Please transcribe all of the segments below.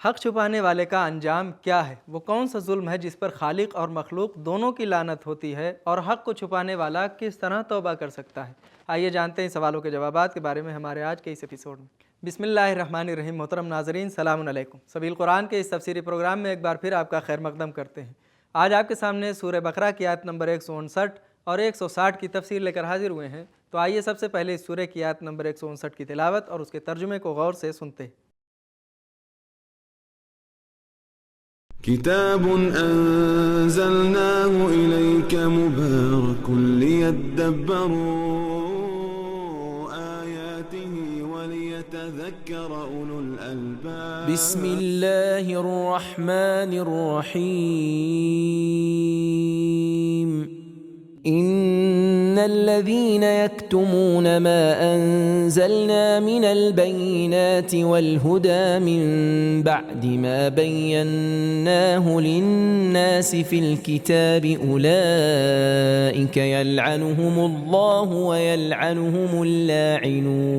حق چھپانے والے کا انجام کیا ہے؟ وہ کون سا ظلم ہے جس پر خالق اور مخلوق دونوں کی لعنت ہوتی ہے؟ اور حق کو چھپانے والا کس طرح توبہ کر سکتا ہے؟ آئیے جانتے ہیں سوالوں کے جوابات کے بارے میں ہمارے آج کے اس ایپیسوڈ میں۔ بسم اللہ الرحمن الرحیم۔ محترم ناظرین، سلام علیکم۔ سبیل قرآن کے اس تفسیری پروگرام میں ایک بار پھر آپ کا خیر مقدم کرتے ہیں۔ آج آپ کے سامنے سورہ بقرہ کی آیت نمبر 159 اور 160 کی تفسیر لے کر حاضر ہوئے ہیں۔ تو آئیے سب سے پہلے اس سورہ کی آیت نمبر 159 کی تلاوت اور اس کے ترجمے کو غور سے سنتے ہیں۔ كتاب أنزلناه إليك مبارك ليدبروا آياته وليتذكر أولو الألباب بسم الله الرحمن الرحيم إن الذين يكتمون ما أنزلنا من البينات والهدى من بعد ما بيناه للناس في الكتاب أولئك يلعنهم الله ويلعنهم اللاعنون۔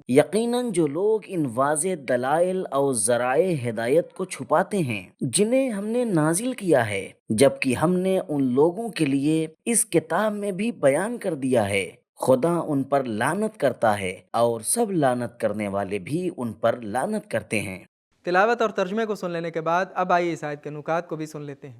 یقیناً جو لوگ ان واضح دلائل اور ذرائع ہدایت کو چھپاتے ہیں جنہیں ہم نے نازل کیا ہے، جبکہ ہم نے ان لوگوں کے لیے اس کتاب میں بھی بیان کر دیا ہے، خدا ان پر لعنت کرتا ہے اور سب لعنت کرنے والے بھی ان پر لعنت کرتے ہیں۔ تلاوت اور ترجمے کو سن لینے کے بعد اب آئیے اس آیت کے نکات کو بھی سن لیتے ہیں۔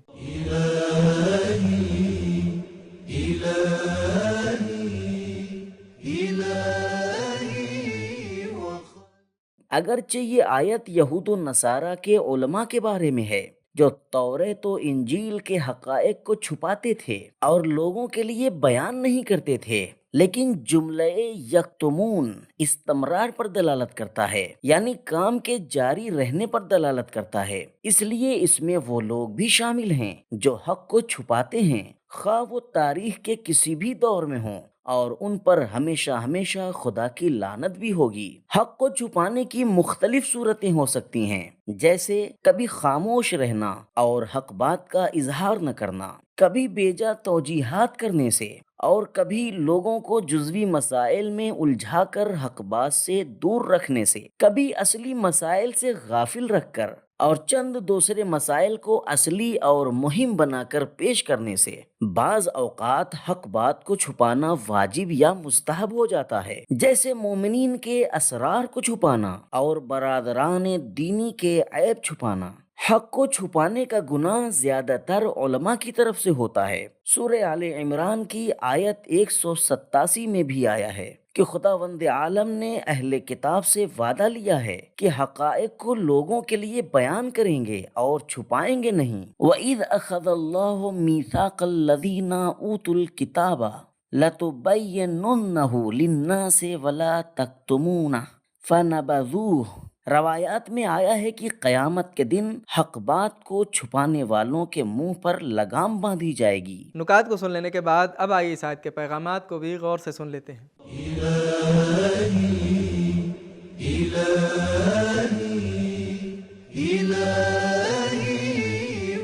اگرچہ یہ آیت یہود و نصارہ کے علماء کے بارے میں ہے جو توریت و انجیل کے حقائق کو چھپاتے تھے اور لوگوں کے لیے بیان نہیں کرتے تھے، لیکن جملہ یکتمون استمرار پر دلالت کرتا ہے، یعنی کام کے جاری رہنے پر دلالت کرتا ہے۔ اس لیے اس میں وہ لوگ بھی شامل ہیں جو حق کو چھپاتے ہیں، خواہ وہ تاریخ کے کسی بھی دور میں ہوں، اور ان پر ہمیشہ ہمیشہ خدا کی لعنت بھی ہوگی۔ حق کو چھپانے کی مختلف صورتیں ہو سکتی ہیں، جیسے کبھی خاموش رہنا اور حق بات کا اظہار نہ کرنا، کبھی بیجا توجیحات کرنے سے، اور کبھی لوگوں کو جزوی مسائل میں الجھا کر حق بات سے دور رکھنے سے، کبھی اصلی مسائل سے غافل رکھ کر اور چند دوسرے مسائل کو اصلی اور مہم بنا کر پیش کرنے سے۔ بعض اوقات حق بات کو چھپانا واجب یا مستحب ہو جاتا ہے، جیسے مومنین کے اسرار کو چھپانا اور برادران دینی کے عیب چھپانا۔ حق کو چھپانے کا گناہ زیادہ تر علماء کی طرف سے ہوتا ہے۔ سورہ آل عمران کی آیت 187 میں بھی آیا ہے کہ خداوند عالم نے اہل کتاب سے وعدہ لیا ہے کہ حقائق کو لوگوں کے لیے بیان کریں گے اور چھپائیں گے نہیں۔ وَإِذْ أَخَذَ اللَّهُ مِيثَاقَ الَّذِينَ أُوتُوا الْكِتَابَ لَتُبَيِّنُنَّهُ لِلنَّاسِ وَلَا تَكْتُمُونَهُ فَنَبَذُوهُ۔ روایات میں آیا ہے کہ قیامت کے دن حق بات کو چھپانے والوں کے منہ پر لگام باندھی جائے گی۔ نکات کو سن لینے کے بعد اب آئیے اس آیت کے پیغامات کو بھی غور سے سن لیتے ہیں۔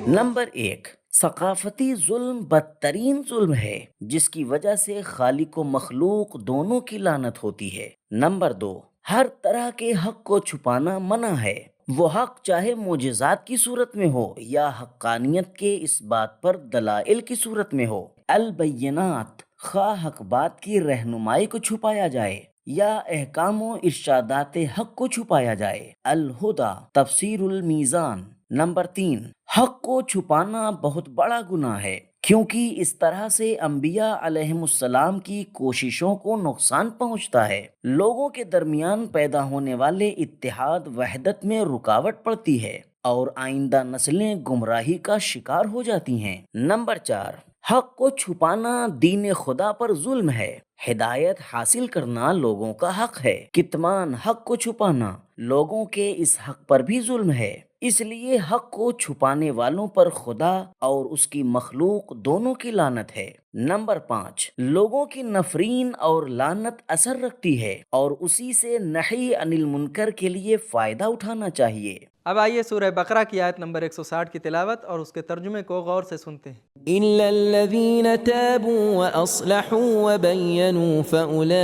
نمبر 1، ثقافتی ظلم بدترین ظلم ہے جس کی وجہ سے خالق و مخلوق دونوں کی لعنت ہوتی ہے۔ نمبر 2، ہر طرح کے حق کو چھپانا منع ہے، وہ حق چاہے معجزات کی صورت میں ہو یا حقانیت کے اس بات پر دلائل کی صورت میں ہو۔ البینات، خواہ حق بات کی رہنمائی کو چھپایا جائے یا احکام و ارشادات حق کو چھپایا جائے۔ الہدی، تفسیر المیزان۔ نمبر 3، حق کو چھپانا بہت بڑا گناہ ہے کیونکہ اس طرح سے انبیاء علیہم السلام کی کوششوں کو نقصان پہنچتا ہے، لوگوں کے درمیان پیدا ہونے والے اتحاد وحدت میں رکاوٹ پڑتی ہے اور آئندہ نسلیں گمراہی کا شکار ہو جاتی ہیں۔ نمبر 4، حق کو چھپانا دین خدا پر ظلم ہے، ہدایت حاصل کرنا لوگوں کا حق ہے، کتمان حق کو چھپانا لوگوں کے اس حق پر بھی ظلم ہے، اس لیے حق کو چھپانے والوں پر خدا اور اس کی مخلوق دونوں کی لعنت ہے۔ نمبر 5، لوگوں کی نفرین اور لعنت اثر رکھتی ہے اور اسی سے نہی عن المنکر کے لیے فائدہ اٹھانا چاہیے۔ اب آئیے سورہ بقرہ کی آیت نمبر 160 کی تلاوت اور اس کے ترجمے کو غور سے سنتے ہیں۔ إِلَّا الَّذِينَ تَابُوا وَأَصْلَحُوا وَبَيَّنُوا فَأُولَئِكَ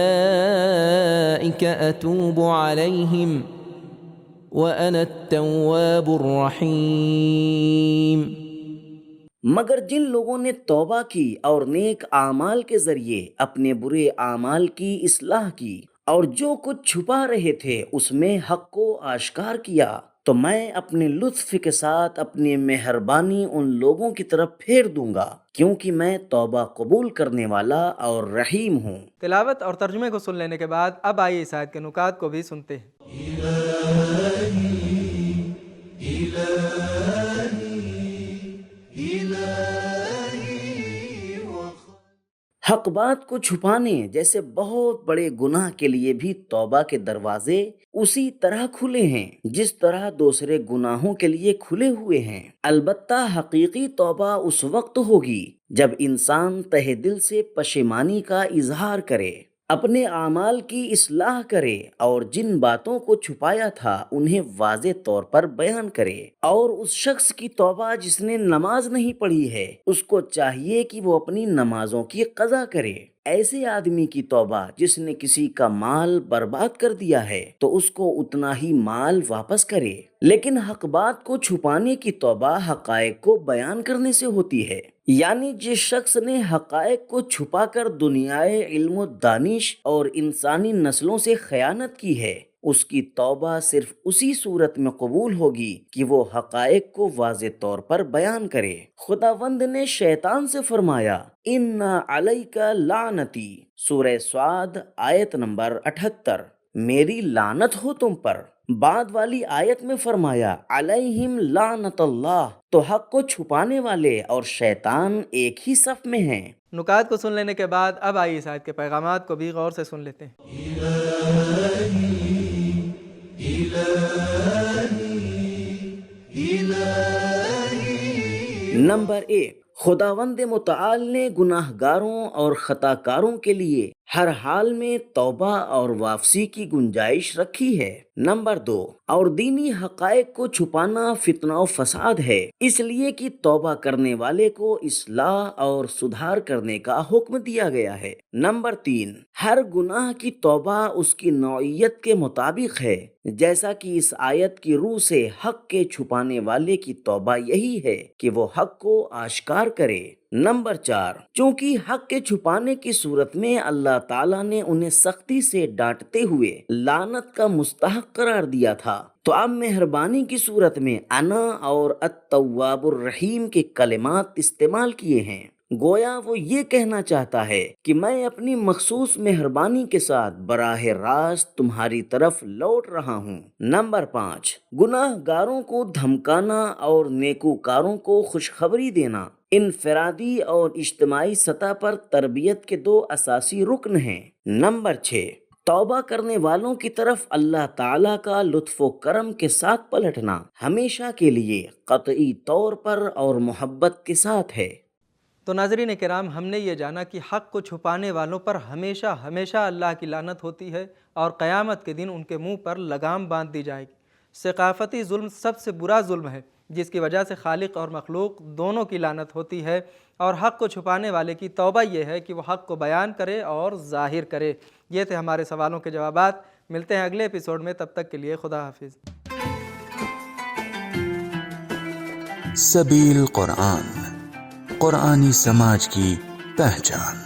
أَتُوبُ عَلَيْهِمْ وأنا التواب الرحيم. مگر جن لوگوں نے توبہ کی اور نیک اعمال کے ذریعے اپنے برے اعمال کی اصلاح کی اور جو کچھ چھپا رہے تھے اس میں حق کو آشکار کیا تو میں اپنے لطف کے ساتھ اپنی مہربانی ان لوگوں کی طرف پھیر دوں گا کیونکہ میں توبہ قبول کرنے والا اور رحیم ہوں. تلاوت اور ترجمے کو سن لینے کے بعد اب آئیے اس آیت کے نکات کو بھی سنتے ہیں. حق بات کو چھپانے جیسے بہت بڑے گناہ کے لیے بھی توبہ کے دروازے اسی طرح کھلے ہیں جس طرح دوسرے گناہوں کے لیے کھلے ہوئے ہیں. البتہ حقیقی توبہ اس وقت ہوگی جب انسان تہ دل سے پشیمانی کا اظہار کرے، اپنے اعمال کی اصلاح کرے اور جن باتوں کو چھپایا تھا انہیں واضح طور پر بیان کرے. اور اس شخص کی توبہ جس نے نماز نہیں پڑھی ہے اس کو چاہیے کہ وہ اپنی نمازوں کی قضا کرے. ایسے آدمی کی توبہ جس نے کسی کا مال برباد کر دیا ہے تو اس کو اتنا ہی مال واپس کرے. لیکن حق بات کو چھپانے کی توبہ حقائق کو بیان کرنے سے ہوتی ہے. یعنی جس شخص نے حقائق کو چھپا کر دنیائے علم و دانش اور انسانی نسلوں سے خیانت کی ہے اس کی توبہ صرف اسی صورت میں قبول ہوگی کہ وہ حقائق کو واضح طور پر بیان کرے. خداوند نے شیطان سے فرمایا ان علیک لعنتی، سورہ صاد آیت نمبر 78، میری لعنت ہو تم پر. بعد والی آیت میں فرمایا علیہم لعنت اللہ، تو حق کو چھپانے والے اور شیطان ایک ہی صف میں ہیں. نکات کو سن لینے کے بعد اب آئیے اس آیت کے پیغامات کو بھی غور سے سن لیتے ہیں. نمبر 1، خداوند متعال نے گناہ گاروں اور خطا کاروں کے لیے ہر حال میں توبہ اور واپسی کی گنجائش رکھی ہے. نمبر 2، اور دینی حقائق کو چھپانا فتنہ و فساد ہے، اس لیے کہ توبہ کرنے والے کو اصلاح اور سدھار کرنے کا حکم دیا گیا ہے. نمبر 3، ہر گناہ کی توبہ اس کی نوعیت کے مطابق ہے، جیسا کہ اس آیت کی روح سے حق کے چھپانے والے کی توبہ یہی ہے کہ وہ حق کو آشکار کرے. نمبر 4، چونکہ حق کے چھپانے کی صورت میں اللہ تعالیٰ نے انہیں سختی سے ڈانٹتے ہوئے لعنت کا مستحق قرار دیا تھا تو اب مہربانی کی صورت میں انا اور التواب الرحیم کے کلمات استعمال کیے ہیں. گویا وہ یہ کہنا چاہتا ہے کہ میں اپنی مخصوص مہربانی کے ساتھ براہ راست تمہاری طرف لوٹ رہا ہوں. نمبر 5، گناہ گاروں کو دھمکانا اور نیکوکاروں کو خوشخبری دینا انفرادی اور اجتماعی سطح پر تربیت کے 2 اساسی رکن ہیں. نمبر 6، توبہ کرنے والوں کی طرف اللہ تعالیٰ کا لطف و کرم کے ساتھ پلٹنا ہمیشہ کے لیے قطعی طور پر اور محبت کے ساتھ ہے. تو ناظرین کرام، ہم نے یہ جانا کہ حق کو چھپانے والوں پر ہمیشہ ہمیشہ اللہ کی لعنت ہوتی ہے اور قیامت کے دن ان کے منہ پر لگام باندھ دی جائے گی. ثقافتی ظلم سب سے برا ظلم ہے جس کی وجہ سے خالق اور مخلوق دونوں کی لعنت ہوتی ہے، اور حق کو چھپانے والے کی توبہ یہ ہے کہ وہ حق کو بیان کرے اور ظاہر کرے. یہ تھے ہمارے سوالوں کے جوابات. ملتے ہیں اگلے ایپیسوڈ میں، تب تک کے لیے خدا حافظ. سبیل قرآن، قرآنی سماج کی پہچان.